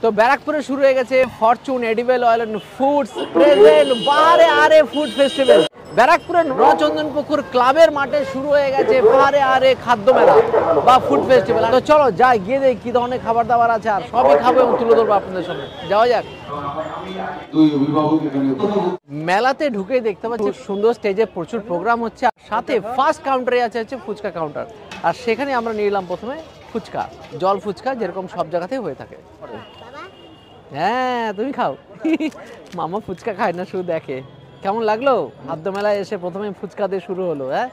তো ব্যারাকপুরে শুরু হয়ে গেছে Fortune edible oil and foods present বারে আরে ফুড ফেস্টিভ্যাল। ব্যারাকপুরের নরচন্দনপুকুর ক্লাবের মাঠে শুরু হয়ে গেছে বারে আরে খাদ্য মেলা বা ফুড ফেস্টিভ্যাল। তো চলো যাই, গিয়ে দেখি কি ধরনের খাবার দাবার আছে, আর সবই খাবো এবং তুলে ধরবো আপনাদের সামনে। যাওয়া যাক। মেলাতে ঢুকেই দেখতে পাচ্ছি সুন্দর স্টেজে প্রচুর প্রোগ্রাম হচ্ছে, সাথে ফার্স্ট কাউন্টারে আছে ফুচকা কাউন্টার। আর সেখানে আমরা নিয়ে এলাম প্রথমে ফুচকা, জল ফুচকা, যেরকম সব জায়গাতেই হয়ে থাকে। হ্যাঁ তুমি খাও। মামা ফুচকা খায় না, শুধু দেখে। কেমন লাগলো খাদ্য মেলায় এসে? প্রথমে ফুচকা দিয়ে শুরু হলো। হ্যাঁ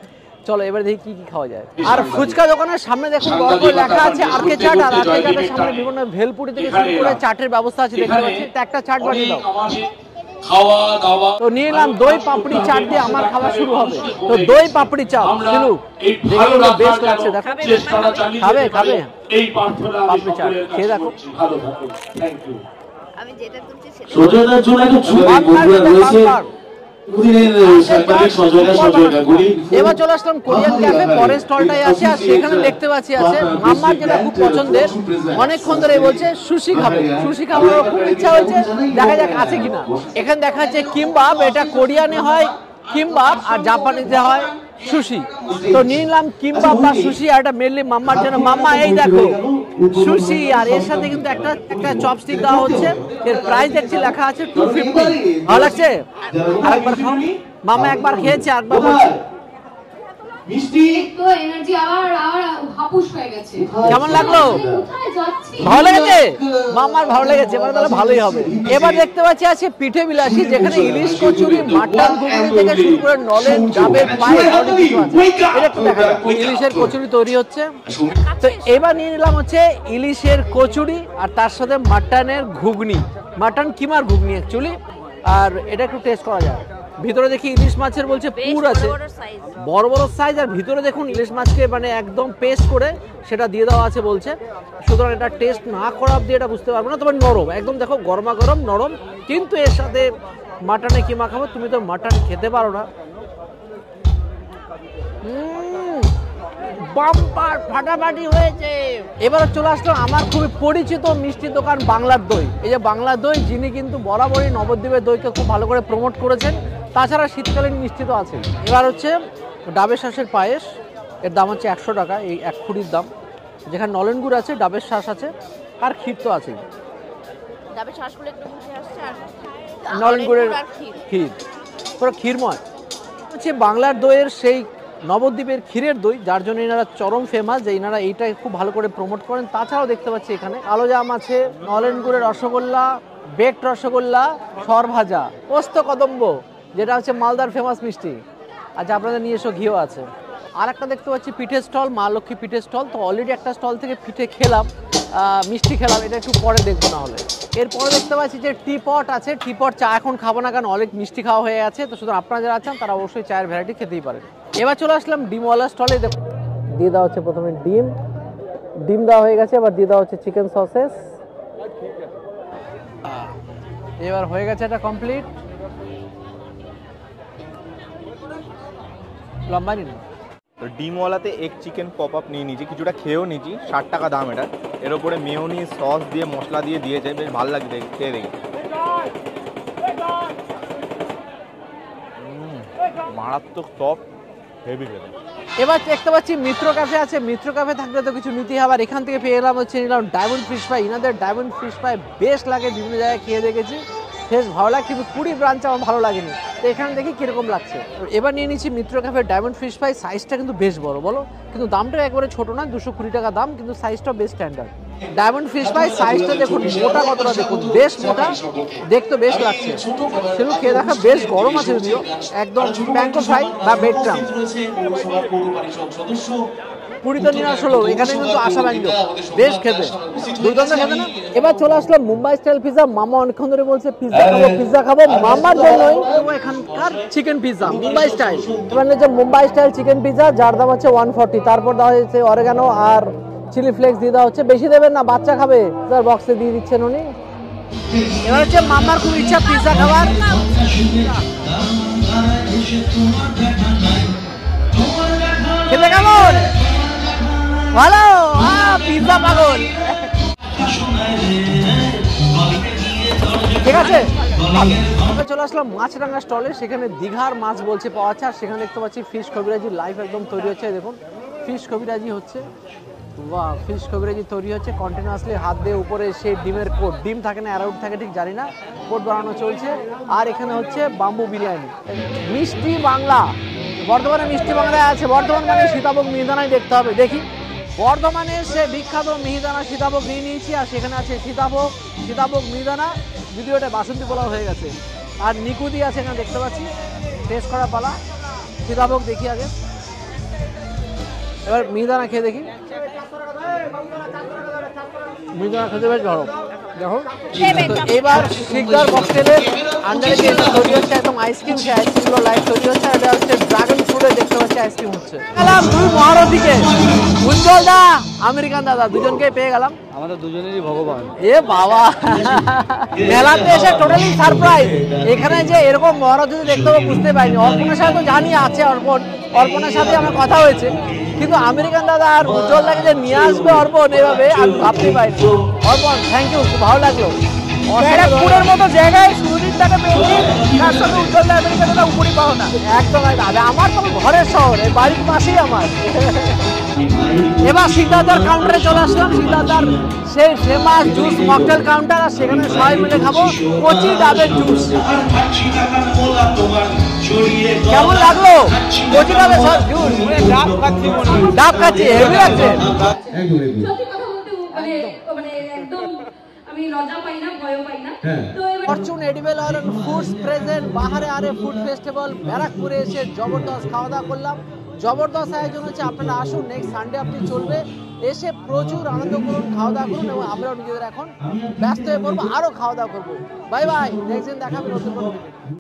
চলো এবার দেখি কি কি খাওয়া যায়। আর ফুচকা দোকানের সামনে দেখুন বড় করে লেখা আছে আরকে চাট, আর আরকে চাটের সামনে বিভিন্ন ভেলপুরি থেকে শুরু করে চাটের ব্যবস্থা আছে, দেখতে পাচ্ছি। তো একটা চাট বানিয়ে দাও। তো নিয়ে এলাম দই পাপড়ি চাট দিয়ে আমার খাওয়া শুরু হবে। তো দই পাপড়ি চাট শুরু দেখে বেশ লাগছে, দেখো। খাবে খাবে পাপড়ি চাট খেয়ে দেখো। আমি যেটা করছি সেটা সজয়দার জন্য একটু ছবি বন্ধুরা রয়েছে। এবার চলে আসলাম কোরিয়ান ক্যাফে, পরের স্টলটাই আছে। আর সেখানে দেখতে পাচ্ছি আছে মাম্মার যেটা খুব পছন্দের, অনেকক্ষণ ধরে বলছে সুশি খাবে। সুশি খাবার খুব ইচ্ছা হয়েছে, দেখা যাক আছে কিনা। এখানে দেখা যাচ্ছে কিমবাব, এটা কোরিয়ানে হয় কিমবাব আর জাপানিতে হয় সুশি। তো নিয়ে নিলাম কিমবাব বা সুশি, আর এটা মেনলি মাম্মার জন্য। মাম্মা এই দেখো সুশি, আর এর সাথে কিন্তু একটা চপস্টিক দেওয়া হচ্ছে। এর প্রাইস দেখছি লেখা আছে 250। ভালো লাগছে? আরেকবার খাও। মামা একবার খেয়েছে, আরেকবার বলছে মিষ্টি তো এনার্জি আবার হাপুস হয়ে গেছে। কেমন লাগলো? ভালো লেগেছে? মামার ভালো লেগেছে, এবার তাহলে ভালোই হবে। এবার দেখতে পাচ্ছি আছে পিঠে বিলাসী, যেখানে ইলিশ কচুরি, মাটন ঘুগনি থেকে শুরু করে নলেন, ডাবের পায়েস অনেক কিছু আছে। এটা একটু দেখা যাক। ইলিশের কচুরি তৈরি হচ্ছে। তো এবার নিয়ে নিলাম হচ্ছে ইলিশের কচুরি আর তার সাথে মাটনের ঘুগনি, মাটন কিমার ঘুগনি অ্যাকচুয়ালি। আর এটা একটু টেস্ট করা যায়। ভিতরে দেখি ইলিশ মাছের বলছে পুর আছে, বড় বড় সাইজ। আর ভিতরে দেখুন ইলিশ মাছকে মানে একদম পেস্ট করে সেটা দিয়ে দেওয়া আছে বলছে। সুতরাং এটা টেস্ট না করা অব্দি এটা বুঝতে পারবো না, তবে নরম একদম, দেখো গরমা গরম নরম। কিন্তু এর সাথে মাটনে কিমা খাবো, তুমি তো মাটন খেতে পারো না। বাম্পার ফাটাফাটি হয়েছে। এবার চলে আসলো আমার খুবই পরিচিত মিষ্টি দোকান বাংলার দই। এই যে বাংলার দই, যিনি কিন্তু বরাবরই নবদ্বীপের দইকে খুব ভালো করে প্রমোট করেছেন। তাছাড়া শীতকালীন মিষ্টি তো আছে। এবার হচ্ছে ডাবের শাঁসের পায়েস, এর দাম হচ্ছে 100 টাকা, এই 1 খুঁড়ির দাম। যেখানে নলেন গুড় আছে, ডাবের শাঁস আছে, আর ক্ষীর তো আছেই। ডাবের শাঁসগুলো একটু মুখে আসছে, আর নলেন গুড়ের ক্ষীর পুরো ক্ষীরময় হচ্ছে বাংলার দইয়ের সেই নবদ্বীপের ক্ষীরের দই, যার জন্য এনারা চরম ফেমাস, যে এনারা এইটাই খুব ভালো করে প্রমোট করেন। তাছাড়াও দেখতে পাচ্ছি এখানে কালো জাম আছে, নলেন গুড়ের রসগোল্লা, বেকড রসগোল্লা, সরভাজা, পোস্ত কদম্ব, যেটা হচ্ছে মালদার ফেমাস মিষ্টি। আচ্ছা আপনাদের নিয়ে এসো ঘিও আছে। আর একটা দেখতে পাচ্ছি পিঠের স্টল, মা লক্ষ্মী পিঠের স্টল। তো অলরেডি একটা স্টল থেকে পিঠে খেলাম, মিষ্টি খেলাম, এটা একটু পরে দেখবো না হলে। এরপরে দেখতে পাচ্ছি যে টিপট আছে। টিপট চা এখন খাবো না, কারণ অনেক মিষ্টি খাওয়া হয়ে আছে। তো শুধু আপনারা যারা আছেন তারা অবশ্যই চায়ের ভ্যারাইটি খেতেই পারেন। এবার চলে আসলাম ডিমওয়ালা স্টলে। দিয়ে দেওয়া হচ্ছে প্রথমে ডিম দেওয়া হয়ে গেছে, এবার দিয়ে দেওয়া হচ্ছে চিকেন সসেস। এবার হয়ে গেছে এটা কমপ্লিট। লম্বা নিন। তো ডিমওয়ালাতে এক চিকেন পপ আপ নিয়ে নিয়েছি, কিছুটা খেয়েও নিয়েছি। 60 টাকা দাম এটা। এর ওপরে মেয়োনিজ সস দিয়ে মশলা দিয়ে দিয়েছে, বেশ ভালো লাগে খেয়ে দেখি। মারাত্মক টপ, হেভি খেতে। এবার দেখতে পাচ্ছি মিত্র ক্যাফে আছে। মিত্র ক্যাফে থাকলে তো কিছু নিতেই হবে। আর এখান থেকে পেয়ে এলাম হচ্ছে নিলাম ডায়মন্ড ফিশ ফ্রাই। ইনাদের ডায়মন্ড ফিশ ফ্রাই বেশ লাগে, বিভিন্ন জায়গায় খেয়ে দেখেছি, বেশ ভালো লাগে। কিন্তু 20 ব্রাঞ্চ আমার ভালো লাগেনি, তো এখানে দেখি কিরকম লাগছে। এবার নিয়ে নিচ্ছি মিত্র ক্যাফে ডায়মন্ড ফিশ ফ্রাই। সাইজটা কিন্তু বেশ বড়, বলো, কিন্তু দামটা একবারে ছোট না, 220 টাকা দাম, কিন্তু সাইজটা বেশ স্ট্যান্ডার্ড। ডায়মন্ড ফিশ ফ্রাই সাইজটা দেখুন, মোটা কতটা দেখুন, বেশ মোটা, দেখতে বেশ লাগছে। সেগুলো খেয়ে দেখা, বেশ গরম আছে যদিও, একদম প্যাঙ্কো ফ্রাই বা বেড ক্রাম। পুরীতে নিয়ে আসলো, এখানে কিন্তু আশা ব্যঞ্জক, বেশ খেতে, দুর্দান্ত খেতে না। এবার চলে আসলাম মুম্বাই স্টাইল পিজা। মামা অনেকক্ষণ ধরে বলছে পিজা খাবো। মামার জন্যই এখানকার চিকেন পিজা মুম্বাই স্টাইল। এবার নিয়েছে মুম্বাই স্টাইল চিকেন পিজা, যার দাম হচ্ছে 140। তারপর দেওয়া হয়েছে অরেগানো আর চিলি ফ্লেক্স দিয়ে দেওয়া হচ্ছে। বেশি দেবেন না, বাচ্চা খাবে, তার বক্সে দিয়ে দিচ্ছেন উনি। এবার হচ্ছে মামার খুব ইচ্ছা পিজা খাবার। খেতে কেমন? ভালো, পিজা পাগল। আমরা চলে আসলাম মাছরাঙা স্টলে, সেখানে দীঘার মাছ বলছে পাওয়া যাচ্ছে। আর সেখানে দেখতে পাচ্ছি ফিশ কবিরাজি লাইভ একদম তৈরি হচ্ছে। দেখুন ফিশ কবিরাজি হচ্ছে, বাহ, ফিশ কবিরাজি তৈরি হচ্ছে কন্টিনিউয়াসলি। হাত দিয়ে উপরে সেই ডিমের কোট, ডিম থাকে না অ্যারাউট থাকে ঠিক জানি না, কোট বানানো চলছে। আর এখানে হচ্ছে বাম্বু বিরিয়ানি। মিষ্টি বাংলা, বর্ধমানে মিষ্টি বাংলায় আছে। বর্ধমান মানে সীতাভোগ মিহিদানাই দেখতে হবে। দেখি বর্ধমানের সে বিখ্যাত মিহিদানা সীতাভোগ নিয়ে নিয়েছি। আর সেখানে আছে সীতাভোগ মিহিদানা, যদিও ওটা বাসন্তী পোলাও হয়ে গেছে। আর নিকুদি আছে এখানে দেখতে পাচ্ছি, টেস্ট করা পালা। সীতাভোগ দেখি আগে, এবার মিহিদানা খেয়ে দেখি। মিহিদানা খেতে বেশ ভালো। দেখো এবার শিকদার ককটেলের আন্ডারে যে তৈরি হচ্ছে একদম আইসক্রিম, সেই আইসক্রিমগুলো লাইভ তৈরি হচ্ছে। এটা হচ্ছে ড্রাগন ফ্রুটের দেখতে পাচ্ছি আইসক্রিম হচ্ছে। গেলাম দুই মহারথীকে, উজ্জ্বল দা, আমেরিকান দাদা, দুজনকে পেয়ে গেলাম। আমাদের দুজনেরই ভগবান। এ বাবা, মেলাতে এসে টোটালি সারপ্রাইজ। এখানে যে এরকম মহারথী দেখতে হবে বুঝতে পারিনি। অর্পণের সাথে তো জানি আছে, অর্পণের সাথে আমার কথা হয়েছে, কিন্তু আমেরিকান দাদা আর উজ্জ্বল দাকে যে নিয়ে আসবে অর্পণ এভাবে আমি ভাবতে পারিনি। অর্পণ থ্যাংক ইউ, খুব ভালো লাগলো। ব্যারাকপুরের মতো জায়গায় সুদীপটাকে পেয়েছি, তার সঙ্গে উজ্জ্বল দা আমেরিকান দাদা উপরই পাও না। একদম দাদা, আমার তো ঘরের শহর, এই বাড়ির পাশেই আমার। এবার সিদ্ধার্থার কাউন্টারে চলে আসলাম। সিদ্ধার্থার সেই ফেমাস জুস মকটেল কাউন্টার, আর সেখানে সবাই মিলে খাবো কচি ডাবের জুস। কেমন লাগলো কচি ডাবের জুস? ডাব খাচ্ছি, হেভি লাগছে। সত্যি কথা বলতে মানে একদম আমি লজ্জা পাই না, ভয়ও পাই না। তো এবার Fortune edible oil and foods present বাহারে আরে ফুড ফেস্টিভ্যাল ব্যারাকপুরে এসে জবরদস্ত খাওয়া দাওয়া করলাম। জবরদস্ত আয়োজন হচ্ছে, আপনারা আসুন, নেক্সট সানডে আপনি চলবে। এসে প্রচুর আনন্দ করুন, খাওয়া দাওয়া করুন, এবং আমরাও নিজেদের এখন ব্যস্ত হয়ে পড়বো, আরও খাওয়া দাওয়া করবো। বাই বাই, নেক্সট দিন দেখাবে নতুন কোনো ভিডিও।